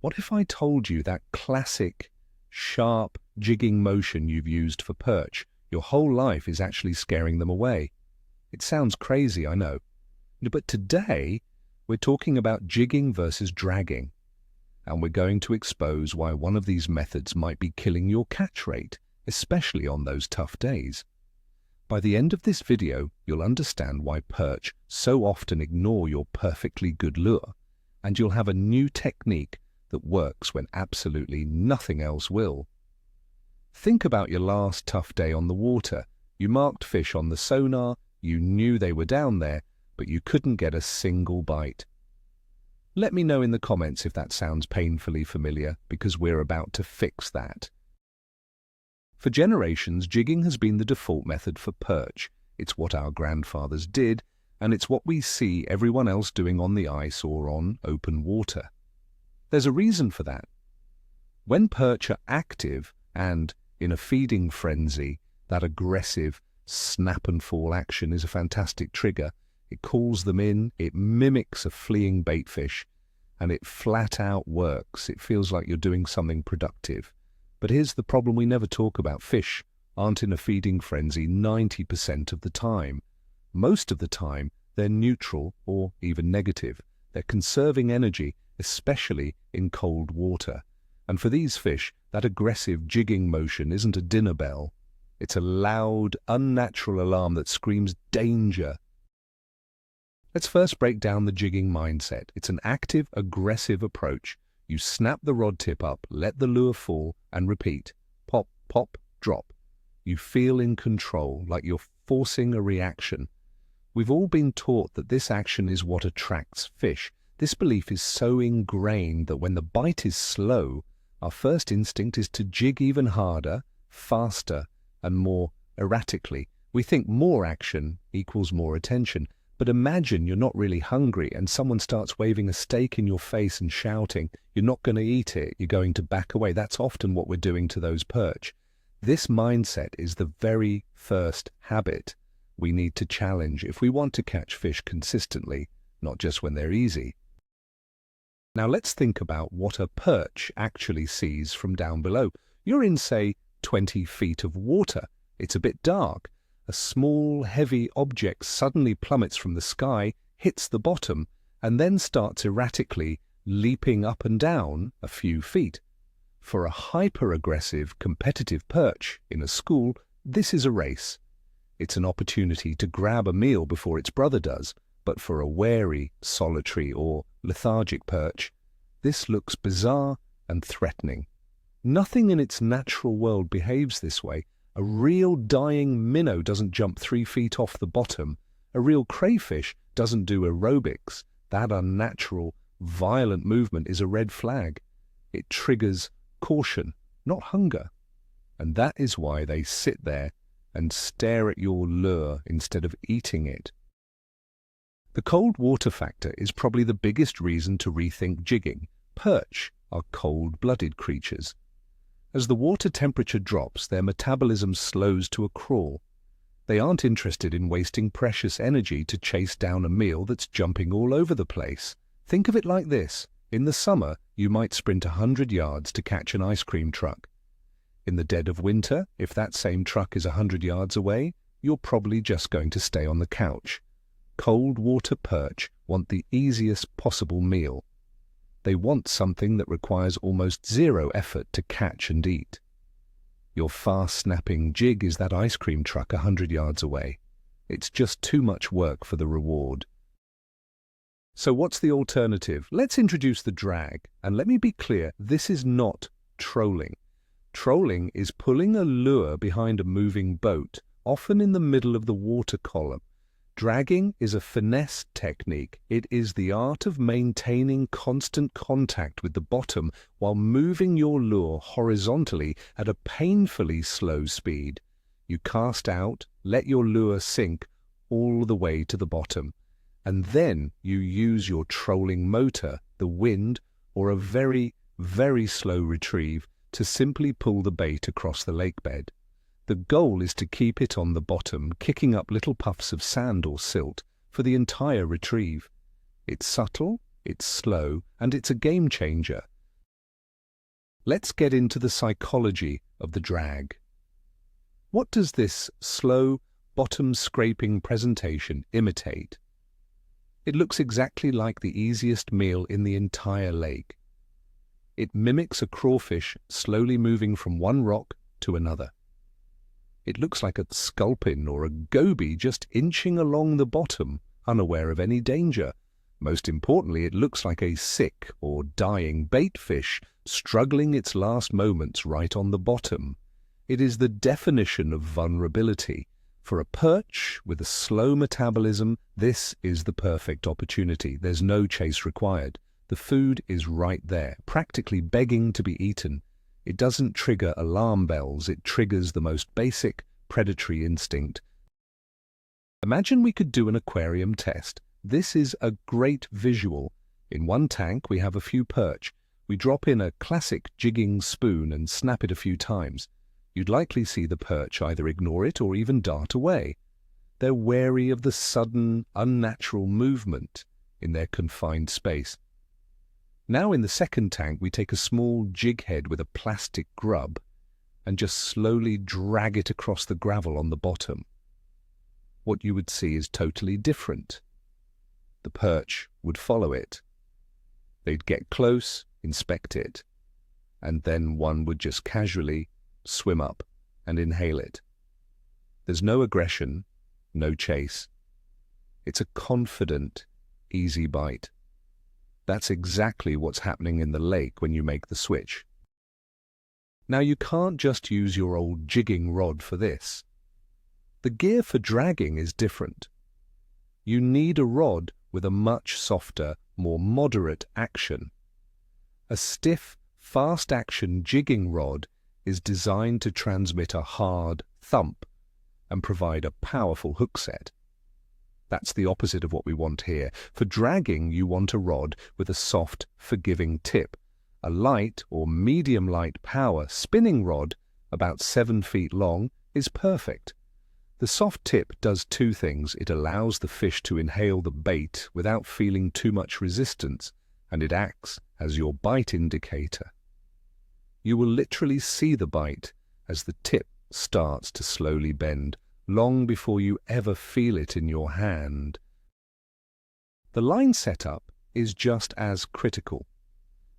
What if I told you that classic, sharp, jigging motion you've used for perch, your whole life is actually scaring them away? It sounds crazy, I know. But today, we're talking about jigging versus dragging. And we're going to expose why one of these methods might be killing your catch rate, especially on those tough days. By the end of this video, you'll understand why perch so often ignore your perfectly good lure, and you'll have a new technique that works when absolutely nothing else will. Think about your last tough day on the water. You marked fish on the sonar, you knew they were down there, but you couldn't get a single bite. Let me know in the comments if that sounds painfully familiar, because we're about to fix that. For generations, jigging has been the default method for perch. It's what our grandfathers did, and it's what we see everyone else doing on the ice or on open water. There's a reason for that. When perch are active and in a feeding frenzy, that aggressive snap-and-fall action is a fantastic trigger. It calls them in, it mimics a fleeing baitfish, and it flat-out works. It feels like you're doing something productive. But here's the problem we never talk about. Fish aren't in a feeding frenzy 90% of the time. Most of the time, they're neutral or even negative. They're conserving energy, especially in cold water. And for these fish, that aggressive jigging motion isn't a dinner bell. It's a loud, unnatural alarm that screams danger. Let's first break down the jigging mindset. It's an active, aggressive approach. You snap the rod tip up, let the lure fall, and repeat. Pop, pop, drop. You feel in control, like you're forcing a reaction. We've all been taught that this action is what attracts fish. This belief is so ingrained that when the bite is slow, our first instinct is to jig even harder, faster, and more erratically. We think more action equals more attention. But imagine you're not really hungry and someone starts waving a steak in your face and shouting, "You're not going to eat it, you're going to back away." That's often what we're doing to those perch. This mindset is the very first habit we need to challenge if we want to catch fish consistently, not just when they're easy. Now let's think about what a perch actually sees from down below. You're in, say, 20 feet of water. It's a bit dark. A small, heavy object suddenly plummets from the sky, hits the bottom, and then starts erratically leaping up and down a few feet. For a hyper-aggressive, competitive perch in a school, this is a race. It's an opportunity to grab a meal before its brother does, but for a wary, solitary, or lethargic perch, this looks bizarre and threatening. Nothing in its natural world behaves this way. A real dying minnow doesn't jump 3 feet off the bottom. A real crayfish doesn't do aerobics. That unnatural, violent movement is a red flag. It triggers caution, not hunger. And that is why they sit there and stare at your lure instead of eating it. The cold water factor is probably the biggest reason to rethink jigging. Perch are cold-blooded creatures. As the water temperature drops, their metabolism slows to a crawl. They aren't interested in wasting precious energy to chase down a meal that's jumping all over the place. Think of it like this. In the summer, you might sprint 100 yards to catch an ice cream truck. In the dead of winter, if that same truck is 100 yards away, you're probably just going to stay on the couch. Cold water perch want the easiest possible meal. They want something that requires almost zero effort to catch and eat. Your fast-snapping jig is that ice cream truck 100 yards away. It's just too much work for the reward. So what's the alternative? Let's introduce the drag. And let me be clear, this is not trolling. Trolling is pulling a lure behind a moving boat, often in the middle of the water column. Dragging is a finesse technique. It is the art of maintaining constant contact with the bottom while moving your lure horizontally at a painfully slow speed. You cast out, let your lure sink all the way to the bottom, and then you use your trolling motor, the wind, or a very, very slow retrieve to simply pull the bait across the lake bed. The goal is to keep it on the bottom, kicking up little puffs of sand or silt for the entire retrieve. It's subtle, it's slow, and it's a game changer. let's get into the psychology of the drag. What does this slow, bottom-scraping presentation imitate? It looks exactly like the easiest meal in the entire lake. It mimics a crawfish slowly moving from one rock to another. It looks like a sculpin or a goby just inching along the bottom, unaware of any danger. Most importantly, it looks like a sick or dying bait fish struggling its last moments right on the bottom. It is the definition of vulnerability. For a perch with a slow metabolism, this is the perfect opportunity. There's no chase required. The food is right there, practically begging to be eaten. It doesn't trigger alarm bells, it triggers the most basic predatory instinct. Imagine we could do an aquarium test. This is a great visual. In one tank we have a few perch. We drop in a classic jigging spoon and snap it a few times. You'd likely see the perch either ignore it or even dart away. They're wary of the sudden, unnatural movement in their confined space. Now in the second tank we take a small jig head with a plastic grub and just slowly drag it across the gravel on the bottom. What you would see is totally different. The perch would follow it. They'd get close, inspect it, and then one would just casually swim up and inhale it. There's no aggression, no chase. It's a confident, easy bite. That's exactly what's happening in the lake when you make the switch. Now you can't just use your old jigging rod for this. The gear for dragging is different. You need a rod with a much softer, more moderate action. A stiff, fast-action jigging rod is designed to transmit a hard thump and provide a powerful hook set. That's the opposite of what we want here. For dragging, you want a rod with a soft, forgiving tip. A light or medium light power spinning rod, about 7 feet long, is perfect. The soft tip does two things. It allows the fish to inhale the bait without feeling too much resistance, and it acts as your bite indicator. You will literally see the bite as the tip starts to slowly bend, long before you ever feel it in your hand. The line setup is just as critical.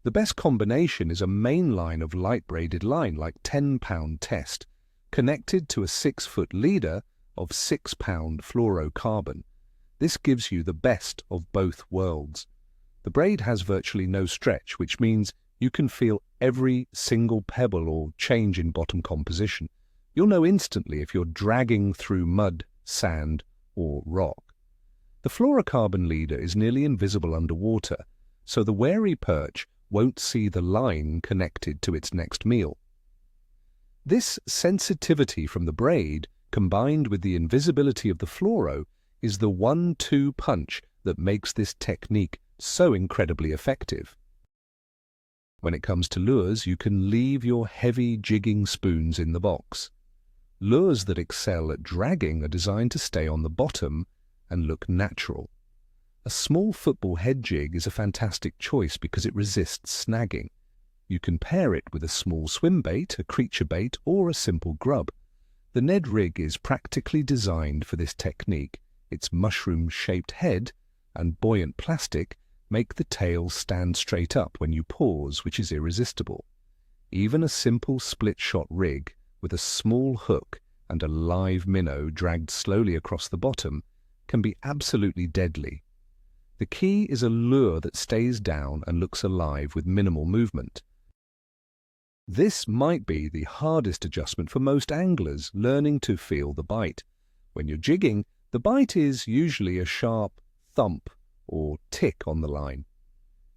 The best combination is a main line of light braided line, like 10-pound test, connected to a 6-foot leader of 6-pound fluorocarbon. This gives you the best of both worlds. The braid has virtually no stretch, which means you can feel every single pebble or change in bottom composition. You'll know instantly if you're dragging through mud, sand, or rock. The fluorocarbon leader is nearly invisible underwater, so the wary perch won't see the line connected to its next meal. This sensitivity from the braid, combined with the invisibility of the fluoro, is the 1-2 punch that makes this technique so incredibly effective. When it comes to lures, you can leave your heavy jigging spoons in the box. Lures that excel at dragging are designed to stay on the bottom and look natural. A small football head jig is a fantastic choice because it resists snagging. You can pair it with a small swim bait, a creature bait, or a simple grub. The Ned rig is practically designed for this technique. Its mushroom-shaped head and buoyant plastic make the tail stand straight up when you pause, which is irresistible. Even a simple split-shot rig with a small hook and a live minnow dragged slowly across the bottom can be absolutely deadly. The key is a lure that stays down and looks alive with minimal movement. This might be the hardest adjustment for most anglers, learning to feel the bite. When you're jigging, the bite is usually a sharp thump or tick on the line.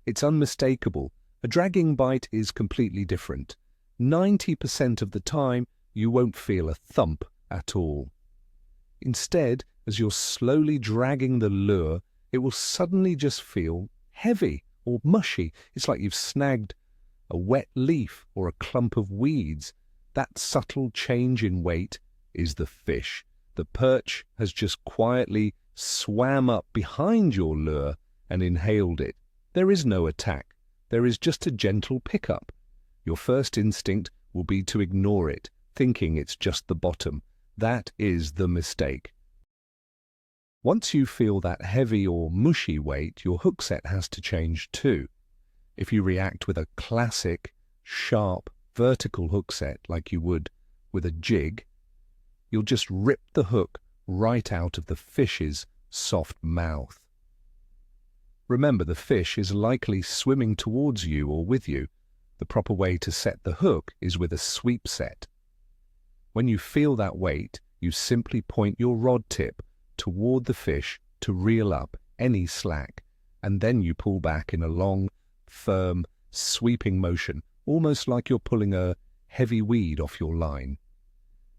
It's unmistakable. A dragging bite is completely different. 90% of the time, you won't feel a thump at all. Instead, as you're slowly dragging the lure, it will suddenly just feel heavy or mushy. It's like you've snagged a wet leaf or a clump of weeds. That subtle change in weight is the fish. The perch has just quietly swam up behind your lure and inhaled it. There is no attack. There is just a gentle pickup. your first instinct will be to ignore it, thinking it's just the bottom. That is the mistake. Once you feel that heavy or mushy weight, your hook set has to change too. If you react with a classic, sharp, vertical hook set like you would with a jig, you'll just rip the hook right out of the fish's soft mouth. Remember, the fish is likely swimming towards you or with you. The proper way to set the hook is with a sweep set. When you feel that weight, you simply point your rod tip toward the fish to reel up any slack, and then you pull back in a long, firm, sweeping motion, almost like you're pulling a heavy weed off your line.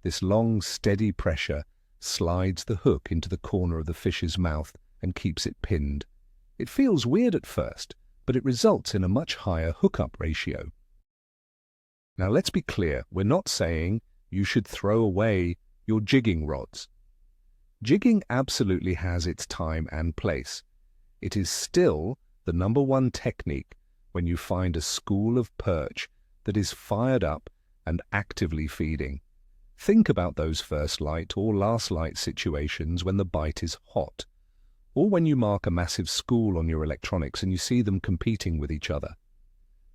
This long, steady pressure slides the hook into the corner of the fish's mouth and keeps it pinned. It feels weird at first, but it results in a much higher hookup ratio. Now let's be clear, we're not saying you should throw away your jigging rods. Jigging absolutely has its time and place. It is still the #1 technique when you find a school of perch that is fired up and actively feeding. Think about those first light or last light situations when the bite is hot, or when you mark a massive school on your electronics and you see them competing with each other.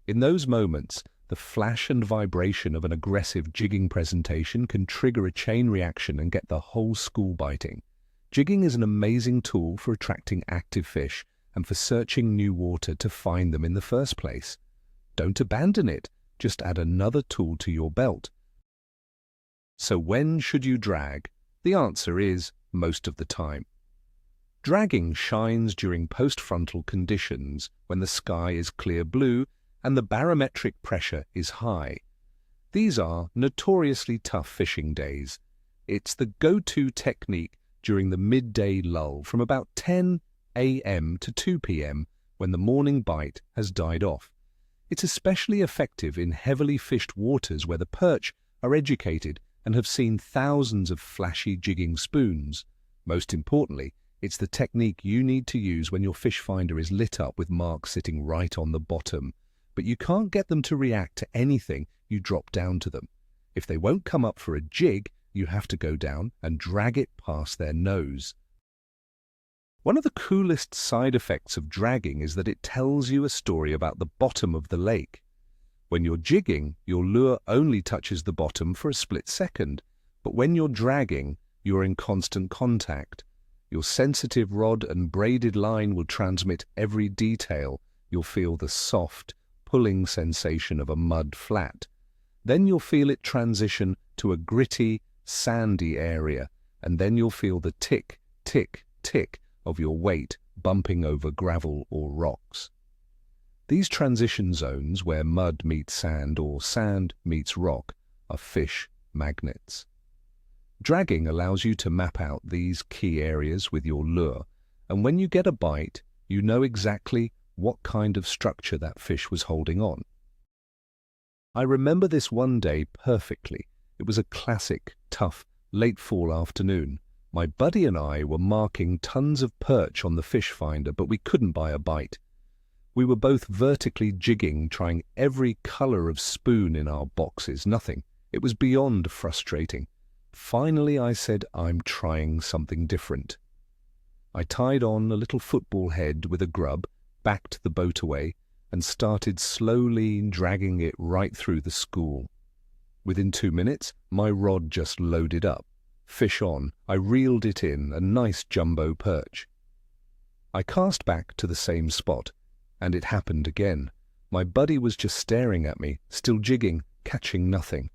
In those moments, the flash and vibration of an aggressive jigging presentation can trigger a chain reaction and get the whole school biting. Jigging is an amazing tool for attracting active fish and for searching new water to find them in the first place. Don't abandon it, just add another tool to your belt. So when should you drag? The answer is most of the time. Dragging shines during postfrontal conditions when the sky is clear blue and the barometric pressure is high. These are notoriously tough fishing days. It's the go-to technique during the midday lull from about 10 a.m. to 2 p.m. when the morning bite has died off. It's especially effective in heavily fished waters where the perch are educated and have seen thousands of flashy jigging spoons. Most importantly, it's the technique you need to use when your fish finder is lit up with marks sitting right on the bottom. But you can't get them to react to anything you drop down to them. If they won't come up for a jig, you have to go down and drag it past their nose. One of the coolest side effects of dragging is that it tells you a story about the bottom of the lake. When you're jigging, your lure only touches the bottom for a split second, but when you're dragging, you're in constant contact. Your sensitive rod and braided line will transmit every detail. You'll feel the soft, pulling sensation of a mud flat. Then you'll feel it transition to a gritty, sandy area, and then you'll feel the tick, tick, tick of your weight bumping over gravel or rocks. These transition zones where mud meets sand or sand meets rock are fish magnets. Dragging allows you to map out these key areas with your lure, and when you get a bite, you know exactly what kind of structure that fish was holding on. I remember this one day perfectly. It was a classic, tough, late fall afternoon. My buddy and I were marking tons of perch on the fish finder, but we couldn't buy a bite. We were both vertically jigging, trying every color of spoon in our boxes. Nothing. It was beyond frustrating. Finally, I said, I'm trying something different. I tied on a little football head with a grub, backed the boat away, and started slowly dragging it right through the school. Within 2 minutes, my rod just loaded up. Fish on, I reeled it in, a nice jumbo perch. I cast back to the same spot, and it happened again. My buddy was just staring at me, still jigging, catching nothing.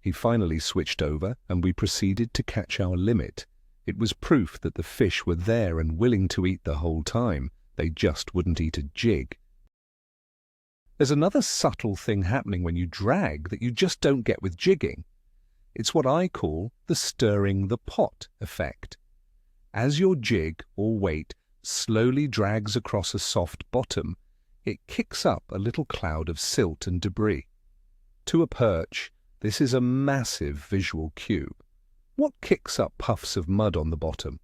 He finally switched over, and we proceeded to catch our limit. It was proof that the fish were there and willing to eat the whole time. They just wouldn't eat a jig. There's another subtle thing happening when you drag that you just don't get with jigging. It's what I call the stirring the pot effect. As your jig or weight slowly drags across a soft bottom, it kicks up a little cloud of silt and debris. To a perch, this is a massive visual cue. What kicks up puffs of mud on the bottom?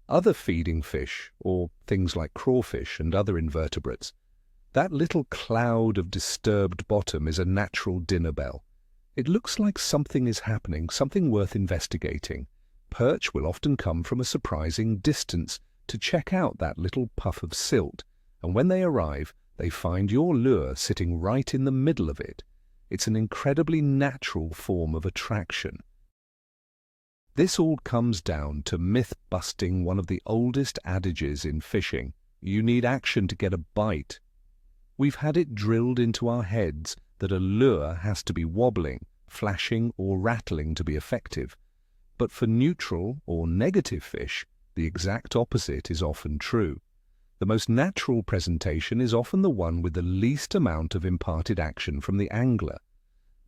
Other feeding fish, or things like crawfish and other invertebrates. That little cloud of disturbed bottom is a natural dinner bell. It looks like something is happening, something worth investigating. Perch will often come from a surprising distance to check out that little puff of silt, and when they arrive, they find your lure sitting right in the middle of it. It's an incredibly natural form of attraction. This all comes down to myth-busting one of the oldest adages in fishing. You need action to get a bite. We've had it drilled into our heads that a lure has to be wobbling, flashing, or rattling to be effective. But for neutral or negative fish, the exact opposite is often true. The most natural presentation is often the one with the least amount of imparted action from the angler.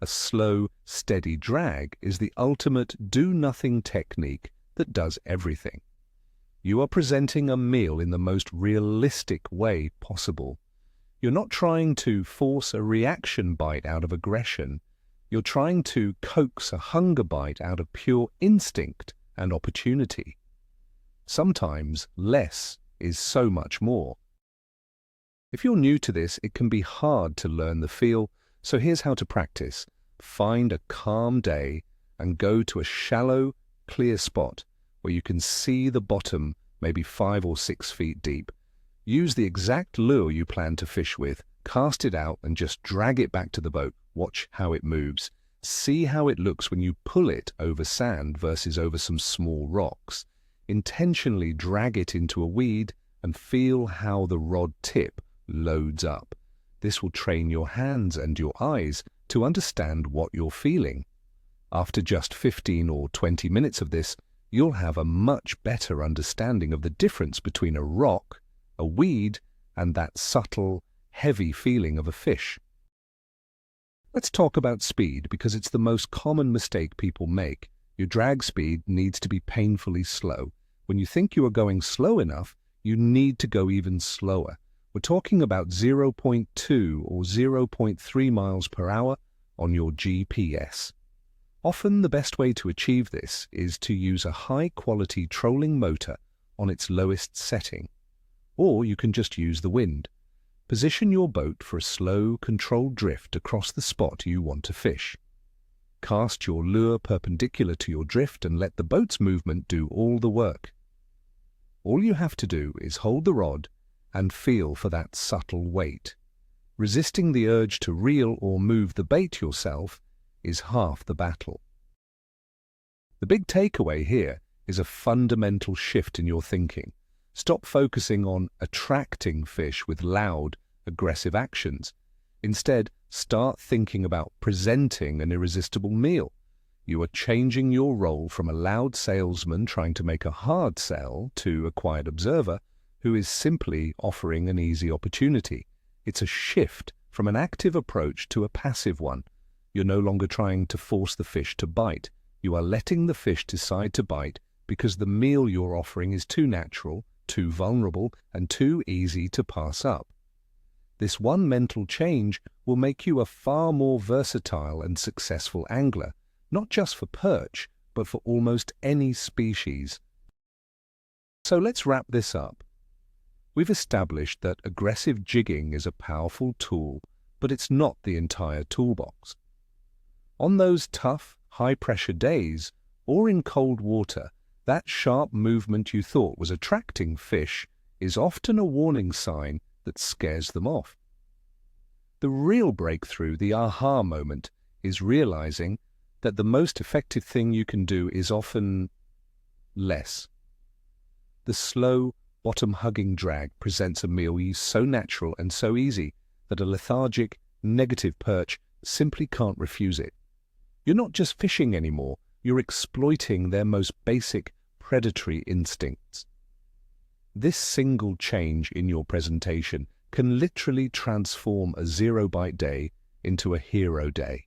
A slow, steady drag is the ultimate do-nothing technique that does everything. You are presenting a meal in the most realistic way possible. You're not trying to force a reaction bite out of aggression. You're trying to coax a hunger bite out of pure instinct and opportunity. Sometimes less is so much more. If you're new to this, it can be hard to learn the feel, so here's how to practice. Find a calm day and go to a shallow, clear spot where you can see the bottom, maybe 5 or 6 feet deep. Use the exact lure you plan to fish with, cast it out and just drag it back to the boat. Watch how it moves. See how it looks when you pull it over sand versus over some small rocks. Intentionally drag it into a weed and feel how the rod tip loads up. This will train your hands and your eyes to understand what you're feeling. After just 15 or 20 minutes of this, you'll have a much better understanding of the difference between a rock, a weed, and that subtle, heavy feeling of a fish. Let's talk about speed because it's the most common mistake people make. Your drag speed needs to be painfully slow. When you think you are going slow enough, you need to go even slower. We're talking about 0.2 or 0.3 miles per hour on your GPS. Often the best way to achieve this is to use a high-quality trolling motor on its lowest setting. Or you can just use the wind. Position your boat for a slow, controlled drift across the spot you want to fish. Cast your lure perpendicular to your drift and let the boat's movement do all the work. All you have to do is hold the rod and feel for that subtle weight. Resisting the urge to reel or move the bait yourself is half the battle. The big takeaway here is a fundamental shift in your thinking. Stop focusing on attracting fish with loud, aggressive actions. Instead, start thinking about presenting an irresistible meal. You are changing your role from a loud salesman trying to make a hard sell to a quiet observer who is simply offering an easy opportunity. It's a shift from an active approach to a passive one. You're no longer trying to force the fish to bite. You are letting the fish decide to bite because the meal you're offering is too natural, too vulnerable, and too easy to pass up. This one mental change will make you a far more versatile and successful angler, not just for perch, but for almost any species. So let's wrap this up. We've established that aggressive jigging is a powerful tool, but it's not the entire toolbox. On those tough, high-pressure days, or in cold water, that sharp movement you thought was attracting fish is often a warning sign that scares them off. The real breakthrough, the aha moment, is realizing that the most effective thing you can do is often less. The slow, bottom-hugging drag presents a meal so natural and so easy that a lethargic, negative perch simply can't refuse it. You're not just fishing anymore, you're exploiting their most basic predatory instincts. This single change in your presentation can literally transform a zero-bite day into a hero day.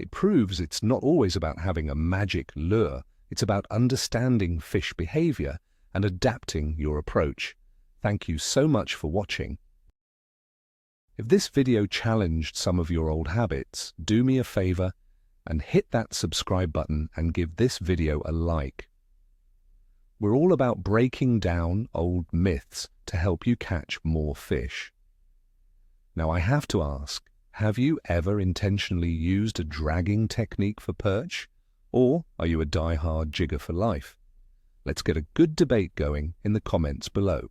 It proves it's not always about having a magic lure, it's about understanding fish behavior and adapting your approach. Thank you so much for watching. If this video challenged some of your old habits, do me a favor and hit that subscribe button and give this video a like. We're all about breaking down old myths to help you catch more fish. Now I have to ask, have you ever intentionally used a dragging technique for perch? Or are you a die-hard jigger for life? Let's get a good debate going in the comments below.